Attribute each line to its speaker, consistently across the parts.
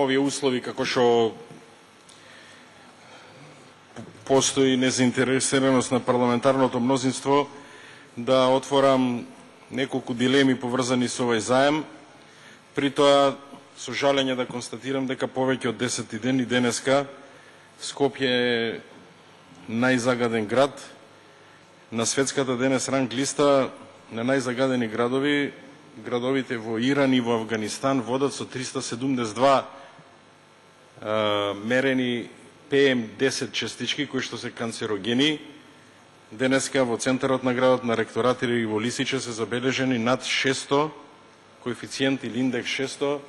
Speaker 1: овие услови како што постои незаинтересираност на парламентарното мнозинство, да отворам неколку дилеми поврзани со овој заем. При тоа, со жалење да констатирам дека повеќе од 10 ден и денеска Скопје е најзагаден град. На светската денес ранг листа на најзагадени градови, градовите во Иран и во Афганистан водат со 372 мерени PM10 частички кои што се канцерогени. Денеска во центарот на градот, на ректорат и во Лисиче се забележени над 600 коефициент или индекс 600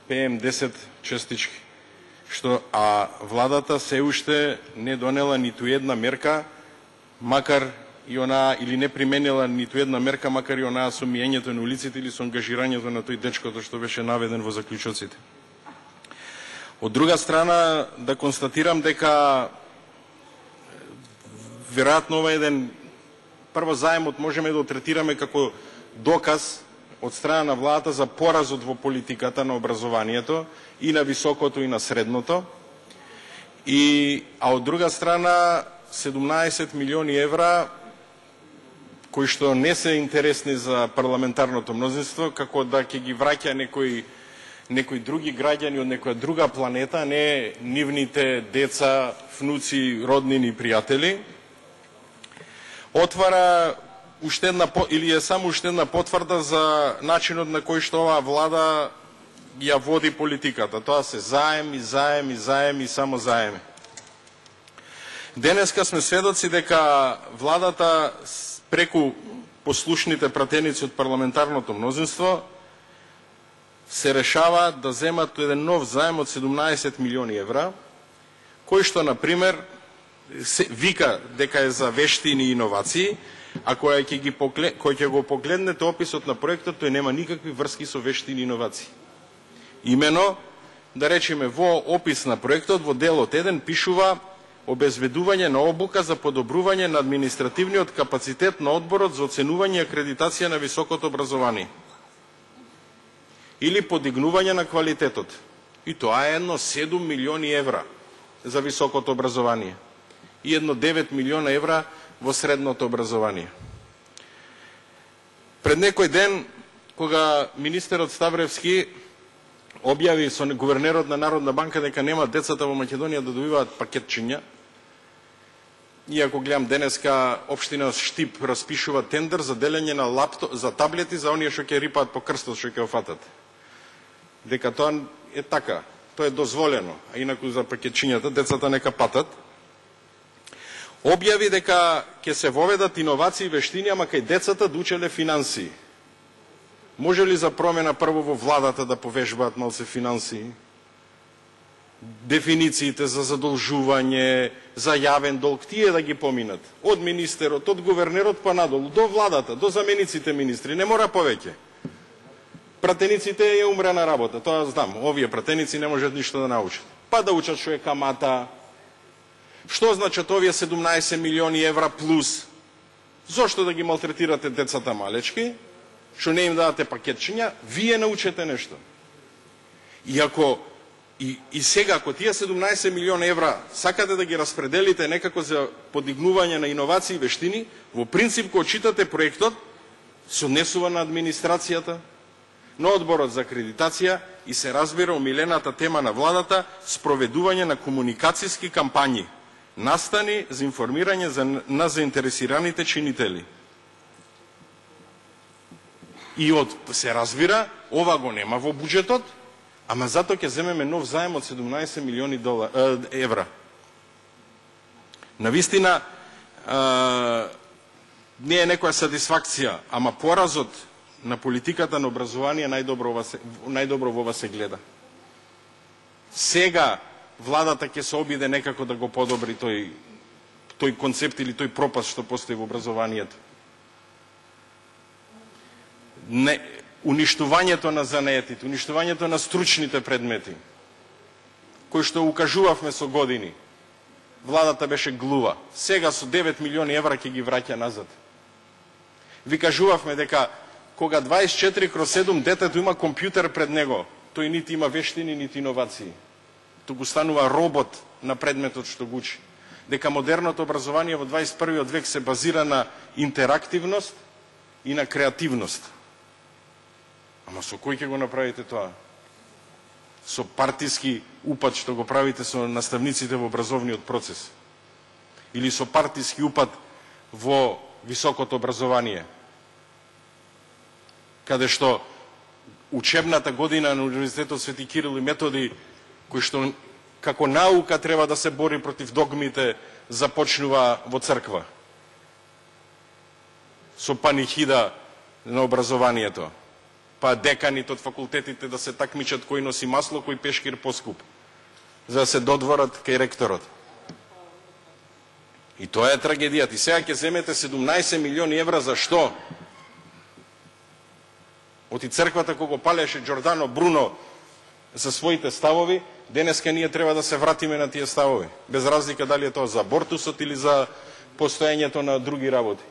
Speaker 1: PM10 частички. А владата се уште не донела ниту една мерка, макар и она, или не применила ниту една мерка, макар и онаа со миењето на улиците или со ангажирањето на тој дечкото што беше наведен во заклучоците. Од друга страна, да констатирам дека веројатно ова еден прво заемот можеме да третираме како доказ од страна на владата за поразот во политиката на образованието и на високото и на средното. А од друга страна 17 милиони евра кои што не се интересни за парламентарното мнозинство, како да ќе ги враќа некои други граѓани од некоја друга планета, не нивните деца, внуци, роднини и пријатели, отвара уште една, или е само уште една потврда за начинот на кој што оваа влада ја води политиката. Тоа се заем и заем и заем и само заеми. Денеска сме сведоци дека владата преку послушните пратеници од парламентарното мнозинство се решава да земат еден нов заем од 17 милиони евра, кој што, например, вика дека е за вештини и иновации, а кој ќе го погледнете описот на проектот, тој нема никакви врски со вештини и иновации. Имено, да речеме, во опис на проектот, во делот 1 пишува обезбедување на обука за подобрување на административниот капацитет на одборот за оценување и акредитација на високото образование или подигнување на квалитетот. И тоа е едно 7 милиони евра за високото образование и едно 9 милиона евра во средното образование. Пред некој ден, кога министерот Ставревски објави со гувернерот на Народна банка дека нема децата во Македонија да добиваат пакетчиња, и ако гледам денеска, општина Штип распишува тендер за делење на за таблети за оние што ќе рипаат по крстот, што ќе офатат. Дека тоа е така, тоа е дозволено, а инаку за пакетчињата децата нека патат. Објави дека ќе се воведат иновации и вештини, ама кај децата да учеле финансии. Може ли за промена прво во владата да повежбаат малце финансии? Дефинициите за задолжување, за јавен долг, тие да ги поминат. Од министерот, од гувернерот па надолу, до владата, до замениците министри, не мора повеќе. Пратениците е умрена работа, тоа знам, овие пратеници не можат ништо да научат. Па да учат што е камата, што значат овие 17 милиони евра плюс. Зошто да ги малтретирате децата малечки, што не им дадате пакетчиња, вие научете нешто. И сега, ако тие 17 милиона евра сакате да ги распределите некако за подигнување на иновации и вештини, во принцип, кога читате проектот, се однесува на администрацијата, на одборот за акредитација и се разбира омилената тема на владата, спроведување на комуникацијски кампањи, настани за информирање на заинтересираните чинители. И се разбира, ова го нема во буџетот, ама затоа ќе земеме нов заем од 17 милиони евра. Навистина, не е некоја сатисфакција, ама поразот на политиката на образование најдобро во ова се гледа. Сега владата ќе се обиде некако да го подобри тој концепт или тој пропаст што постои во образованието. Уништувањето на занетите, уништувањето на стручните предмети, кои што укажувавме со години. Владата беше глува. Сега со 9 милиони евра ќе ги враќа назад. Ви кажувавме дека кога 24/7 детето има компјутер пред него, тој нити има вештини, нити иновации. Туку станува робот на предметот што го учи. Дека модерното образование во 21. век се базира на интерактивност и на креативност. Ама со кој ќе го направите тоа? Со партиски упат што го правите со наставниците во образовниот процес? Или со партиски упат во високото образование? Каде што учебната година на Универзитетот Свети Кирил и Методи, кој што како наука треба да се бори против догмите, започнува во црква. Со панихида на образованието. Па деканите од факултетите да се такмичат кој носи масло, кој пешкир поскуп, за да се додворат кај ректорот. И тоа е трагедијата. И сега ќе земете 17 милиони евра за што? Оти црквата кога палеше Џордано Бруно за своите ставови, денеска ние треба да се вратиме на тие ставови, без разлика дали е тоа за абортусот или за постоењето на други работи.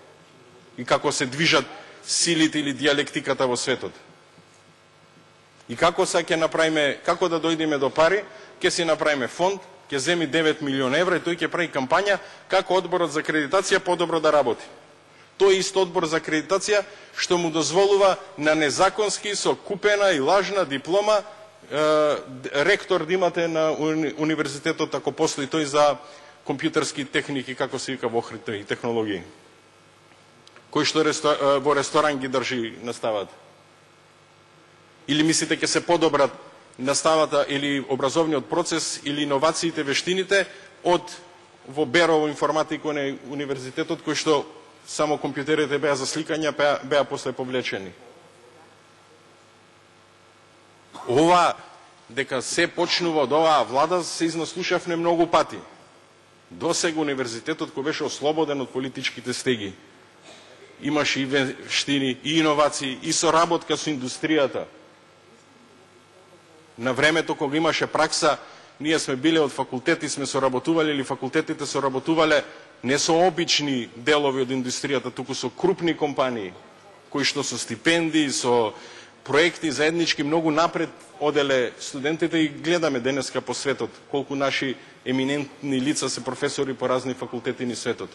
Speaker 1: И како се движат силите или диалектиката во светот. И како се ќе направиме, како да дојдеме до пари, ќе си направиме фонд, ќе земи 9 милиона евра и тој ќе прави кампања како одборот за акредитација подобро да работи. Тој ист одбор за акредитација што му дозволува на незаконски со купена и лажна диплома ректор да имате на универзитетот, ако постои тој за компјутерски техники, како се вика во охрите и технологии. Кој што во ресторан ги држи наставата? Или мислите ќе се подобрат наставата или образовниот процес или иновациите, вештините од во Берово информатика на универзитетот, кој што само компјутерите беа за сликања, беа после повлечени. Ова, дека се почнува од оваа влада, се изнаслушавме многу пати. Досега универзитетот кој беше ослободен од политичките стеги, имаше и вештини, и иновации, и соработка со индустријата. На времето кога имаше пракса, ние сме биле од факултети, сме соработувале, или факултетите соработувале не со обични делови од индустријата, туку со крупни компании, кои што со стипендии, со проекти заеднички многу напред оделе студентите и гледаме денеска по светот колку наши еминентни лица се професори по разни факултети ни светот.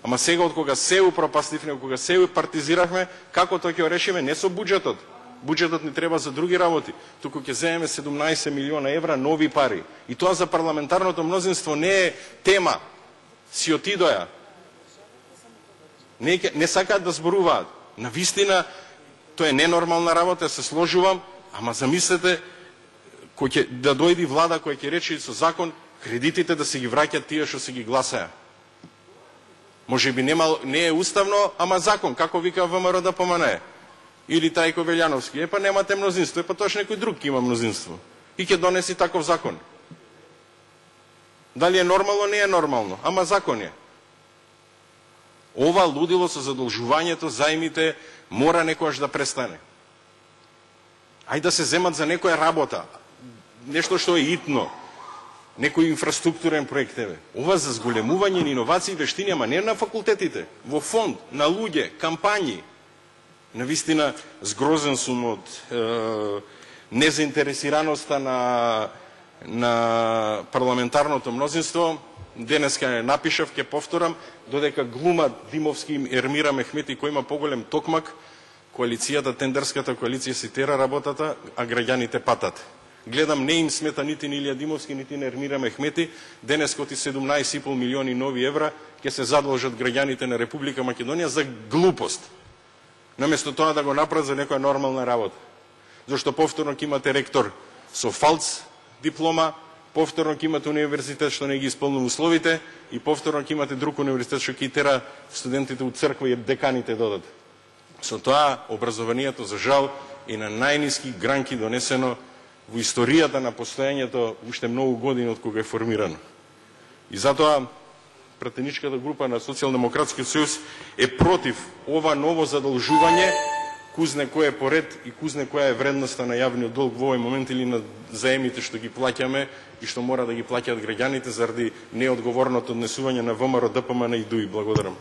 Speaker 1: Ама сега од кога се упропастивме, од кога се партизиравме, како тоа ќе решиме? Не со буџетот. Буџетот ни треба за други работи. Туку ќе земеме 17 милиона евра нови пари. И тоа за парламентарното мнозинство не е тема. Си отидоја. Не сакаат да зборуваат. Навистина, тоа е ненормална работа, се сложувам, ама замислете, кој ќе да дојди влада која ќе рече со закон кредитите да се ги враќат тие што се ги гласаја. Може би не е уставно, ама закон, како вика ВМРО да помане. Или Тајко Велјановски. Епа немате мнозинство, епа тоаш некој друг ќе има мнозинство. И ќе донеси таков закон. Дали е нормално, не е нормално, ама закон е. Ова лудило со задолжувањето, заемите, мора некојаш да престане. Ајде да се земат за некоја работа, нешто што е итно, некој инфраструктурен проект еве. Ова за зголемување на иновации и вештини, ама не на факултетите, во фонд, на луѓе, кампањи. Навистина, згрозен сум од незаинтересираноста на парламентарното мнозинство. Денеска не напишав, ќе повторам, додека глумат Димовски и Ермира Мехмети кој има поголем токмак, коалицијата, тендерската коалиција си тера работата, а граѓаните патат. Гледам, не им смета нити на Илија Димовски, нити на Ермира Мехмети. Денеска оти 17,5 милиони нови евра ќе се задолжат граѓаните на Република Македонија за глупост. Наместо тоа да го направат за некоја нормална работа. Зашто повторно ќе имате ректор со фалц диплома, повторно ќе имате универзитет што не ги исполнува условите и повторно ќе имате друг универзитет што ќе тера студентите од црква и деканите додат. Со тоа образованието за жал и на најниски гранки донесено во историјата на постоењето уште многу години од кога е формирано. И затоа пратеничката група на Социјалдемократскиот сојуз е против ова ново задолжување, кузне кој е поред и кузне која е вредноста на јавниот долг во овој момент или на заемите што ги плаќаме и што мора да ги плаќаат граѓаните заради неодговорното однесување на ВМРО, ДПМН и ДУИ. Благодарам.